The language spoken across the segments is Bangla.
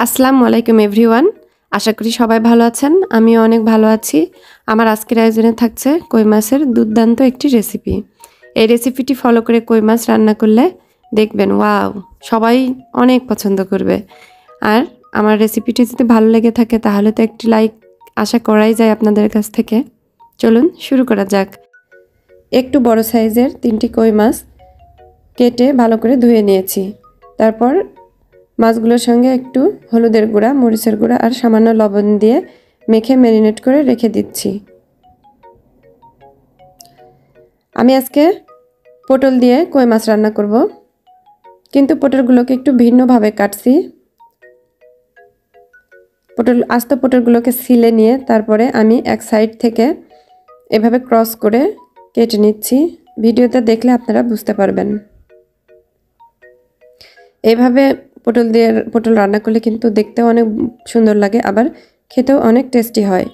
আসসালামু আলাইকুম এভরিওয়ান। আশা করি সবাই ভালো আছেন। আমিও অনেক ভালো আছি। আমার আজকের আয়োজনে থাকছে কই মাছের দুর্দান্ত একটি রেসিপি। এই রেসিপিটি ফলো করে কই মাছ রান্না করলে দেখবেন ওয়াও, সবাই অনেক পছন্দ করবে। আর আমার রেসিপিটি যদি ভালো লেগে থাকে তাহলে তো একটি লাইক আশা করাই যায় আপনাদের কাছ থেকে। চলুন শুরু করা যাক। একটু বড় সাইজের 3টি কই মাছ কেটে ভালো করে ধুয়ে নিয়েছি। তারপর মাছগুলোর সঙ্গে একটু হলুদের গুঁড়া, মরিচের গুঁড়া আর সামান্য লবণ দিয়ে মেখে ম্যারিনেট করে রেখে দিচ্ছি। আমি আজকে পটল দিয়ে কই মাছ রান্না করব, কিন্তু পটলগুলোকে একটু ভিন্নভাবে কাটছি। আস্ত পটলগুলোকে ছিলে নিয়ে তারপরে আমি এক সাইড থেকে এভাবে ক্রস করে কেটে নিচ্ছি। ভিডিওতে দেখলে আপনারা বুঝতে পারবেন। এইভাবে পটল রান্না করলে কিন্তু দেখতেও অনেক সুন্দর লাগে, আবার খেতেও অনেক টেস্টি হয়।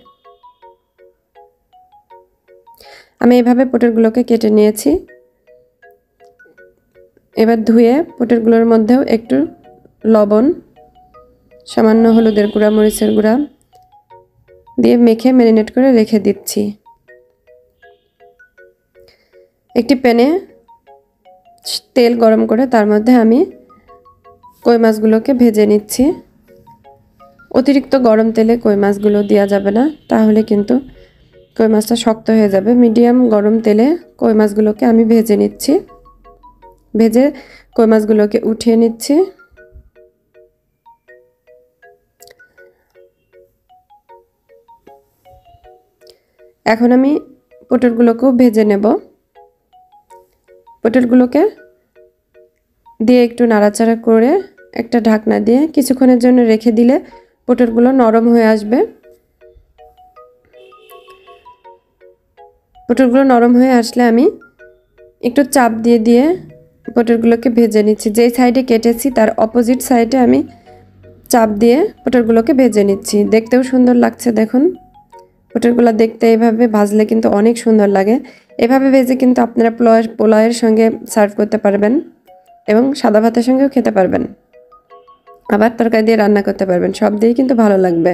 আমি এইভাবে পটলগুলোকে কেটে নিয়েছি। এবার ধুয়ে পটলগুলোর মধ্যেও একটু লবণ, সামান্য হলুদের গুঁড়া, মরিচের গুঁড়া দিয়ে মেখে ম্যারিনেট করে রেখে দিচ্ছি। একটি প্যানে তেল গরম করে তার মধ্যে আমি কই মাছগুলোকে ভেজে নিচ্ছি। অতিরিক্ত গরম তেলে কই মাছগুলো দেওয়া যাবে না, তাহলে কিন্তু কই মাছটা শক্ত হয়ে যাবে। মিডিয়াম গরম তেলে কই মাছগুলোকে আমি ভেজে নিচ্ছি। ভেজে কই মাছগুলোকে উঠিয়ে নিচ্ছি। এখন আমি পটলগুলোকেও ভেজে নেব। পটলগুলোকে দিয়ে একটু নাড়াচাড়া করে একটা ঢাকনা দিয়ে কিছুক্ষণের জন্য রেখে দিলে পটলগুলো নরম হয়ে আসবে। পটলগুলো নরম হয়ে আসলে আমি একটু চাপ দিয়ে দিয়ে পটলগুলোকে ভেজে নিচ্ছি। যেই সাইডে কেটেছি তার অপোজিট সাইডে আমি চাপ দিয়ে পটলগুলোকে ভেজে নিচ্ছি। দেখতেও সুন্দর লাগছে, দেখুন। পটলগুলো দেখতে এইভাবে ভাজলে কিন্তু অনেক সুন্দর লাগে। এভাবে ভেজে কিন্তু আপনারা পোলাওয়ের সঙ্গে সার্ভ করতে পারবেন এবং সাদা ভাতের সঙ্গেও খেতে পারবেন, আবার তরকারি দিয়ে রান্না করতে পারবেন। সব দিয়েই কিন্তু ভালো লাগবে।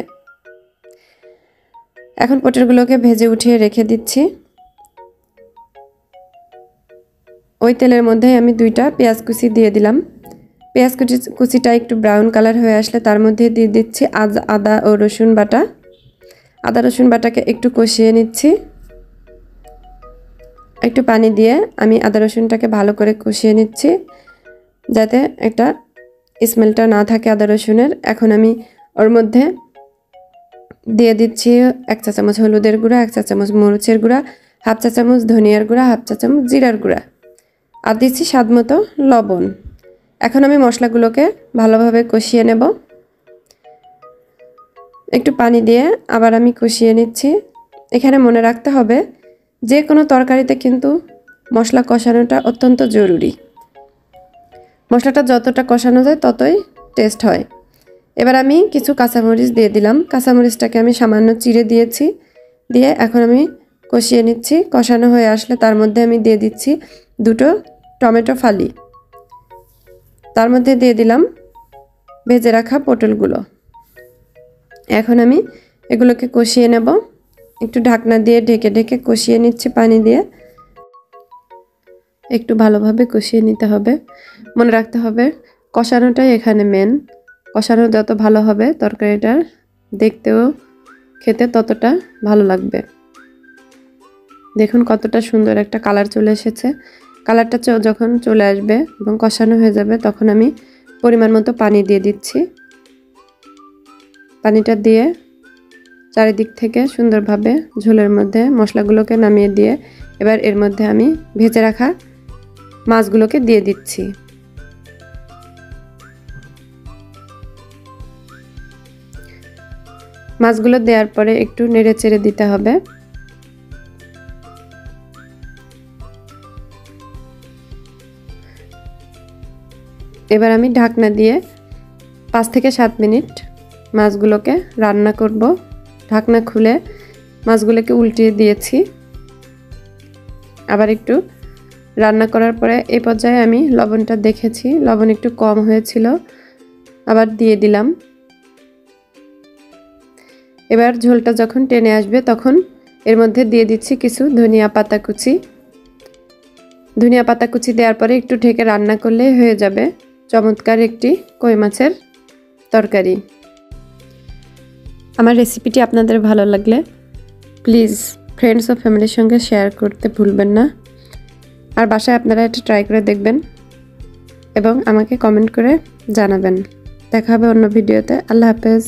এখন পটলগুলোকে ভেজে উঠিয়ে রেখে দিচ্ছি। ওই তেলের মধ্যে আমি 2টা পেঁয়াজ কুচি দিয়ে দিলাম। পেঁয়াজ কুচিটা একটু ব্রাউন কালার হয়ে আসলে তার মধ্যে দিয়ে দিচ্ছি আদা ও রসুন বাটা। আদা রসুন বাটাকে একটু কষিয়ে নিচ্ছি। একটু পানি দিয়ে আমি আদা রসুনটাকে ভালো করে কষিয়ে নিচ্ছি, যাতে একটা স্মেলটা না থাকে আদা রসুনের। এখন আমি ওর মধ্যে দিয়ে দিচ্ছি 1 চা চামচ হলুদের গুঁড়া, 1 চা চামচ মরিচের গুঁড়া, 1/2 চা চামচ ধনিয়ার গুঁড়া, 1/2 চা চামচ জিরার গুঁড়া, আর দিচ্ছি স্বাদ মতো লবণ। এখন আমি মশলাগুলোকে ভালোভাবে কষিয়ে নেব। একটু পানি দিয়ে আবার আমি কষিয়ে নিচ্ছি। এখানে মনে রাখতে হবে যে কোনো তরকারিতে কিন্তু মশলা কষানোটা অত্যন্ত জরুরি। মশলাটা যতটা কষানো যায় ততই টেস্ট হয়। এবার আমি কিছু কাঁচামরিচ দিয়ে দিলাম। কাঁচামরিচটাকে আমি সামান্য চিড়ে দিয়েছি। দিয়ে এখন আমি কষিয়ে নিচ্ছি। কষানো হয়ে আসলে তার মধ্যে আমি দিয়ে দিচ্ছি 2টো টমেটো ফালি। তার মধ্যে দিয়ে দিলাম ভেজে রাখা পটলগুলো। এখন আমি এগুলোকে কষিয়ে নেব। একটু ঢাকনা দিয়ে ঢেকে ঢেকে কষিয়ে নিচ্ছি পানি দিয়ে। একটু ভালোভাবে কষিয়ে নিতে হবে। মনে রাখতে হবে কষানোটাই এখানে মেন। কষানো যত ভালো হবে তরকারিটা দেখতেও খেতে ততটা ভালো লাগবে। দেখুন কতটা সুন্দর একটা কালার চলে এসেছে। কালারটা যখন চলে আসবে এবং কষানো হয়ে যাবে তখন আমি পরিমাণ মতো পানি দিয়ে দিচ্ছি। পানিটা দিয়ে চারিদিক থেকে সুন্দরভাবে ঝোলের মধ্যে মশলাগুলোকে নামিয়ে দিয়ে এবার এর মধ্যে আমি ভেজে রাখা মাছগুলোকে দিয়ে দিচ্ছি। মাছগুলো দেওয়ার পরে একটু নেড়ে চেড়ে দিতে হবে। এবার আমি ঢাকনা দিয়ে 5 থেকে 7 মিনিট মাছগুলোকে রান্না করব। ঢাকনা খুলে মাছগুলোকে উল্টিয়ে দিয়েছি। আবার একটু রান্না করার পরে এই পর্যায়ে আমি লবণটা দেখেছি, লবণ একটু কম হয়েছিল, আবার দিয়ে দিলাম। এবার ঝোলটা যখন টেনে আসবে তখন এর মধ্যে দিয়ে দিচ্ছি কিছু ধনিয়া পাতা কুচি। ধনিয়া পাতা কুচি দেওয়ার পরে একটু ঢেকে রান্না করলেই হয়ে যাবে চমৎকার একটি কই মাছের তরকারি। আমার রেসিপিটি আপনাদের ভালো লাগলে প্লিজ ফ্রেন্ডস ও ফ্যামিলির সঙ্গে শেয়ার করতে ভুলবেন না। আর বাসায় আপনারা এটা ট্রাই করে দেখবেন এবং আমাকে কমেন্ট করে জানাবেন। দেখা হবে অন্য ভিডিওতে। আল্লাহ হাফেজ।